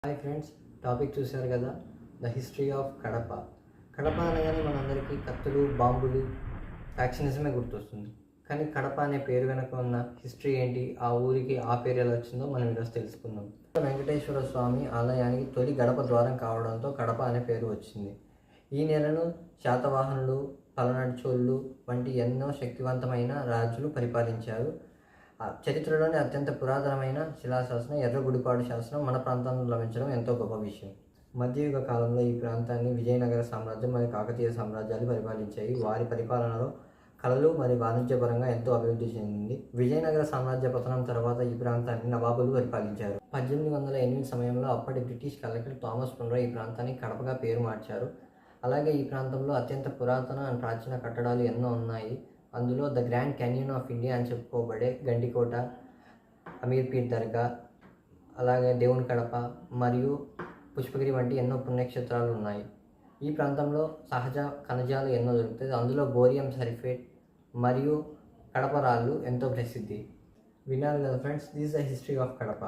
Hi friends, topic చూశారు కదా, the history of Kadapa. Kadapa అనగానే మనందరికీ కత్తులు, బాంబులు, ఫ్యాక్షనిజమే గుర్తొస్తుంది. కానీ కడప అనే పేరు వెనక ఉన్న హిస్టరీ ఏంటి, ఆ ఊరికి ఆ పేరు ఎలా వచ్చిందో మనం ఈరోజు తెలుసుకుందాం. వెంకటేశ్వర స్వామి ఆలయానికి తొలి గడప ద్వారం కావడంతో కడప అనే పేరు వచ్చింది. ఈ నెలను శాతవాహనులు, పలనాటి చోళులు వంటి ఎన్నో శక్తివంతమైన రాజులు పరిపాలించారు. చరిత్రలోని అత్యంత పురాతనమైన శిలాశాసనం ఎర్రగుడిపాడు శాసనం మన ప్రాంతంలో లభించడం ఎంతో గొప్ప విషయం. మధ్యయుగ కాలంలో ఈ ప్రాంతాన్ని విజయనగర సామ్రాజ్యం మరియు కాకతీయ సామ్రాజ్యాలు పరిపాలించాయి. వారి పరిపాలనలో కళలు మరియు వాణిజ్యపరంగా ఎంతో అభివృద్ధి చెందింది. విజయనగర సామ్రాజ్య పతనం తర్వాత ఈ ప్రాంతాన్ని నవాబులు పరిపాలించారు. 1808 సమయంలో అప్పటి బ్రిటిష్ కలెక్టర్ థామస్ మున్రో ఈ ప్రాంతానికి కడపగా పేరు మార్చారు. అలాగే ఈ ప్రాంతంలో అత్యంత పురాతన అండ్ ప్రాచీన కట్టడాలు ఎన్నో ఉన్నాయి. అందులో the grand canyon of India అని చెప్పుకోబడే గండికోట, అమీర్పీర్ దర్గా, అలాగే దేవుని కడప మరియు పుష్పగిరి వంటి ఎన్నో పుణ్యక్షేత్రాలు ఉన్నాయి. ఈ ప్రాంతంలో సహజ ఖనిజాలు ఎన్నో దొరుకుతాయి. అందులో బోరియం సల్ఫేట్ మరియు కడప రాళ్ళు ఎంతో ప్రసిద్ధి. విన్నారు కదా friends, this is the history of Kadapa.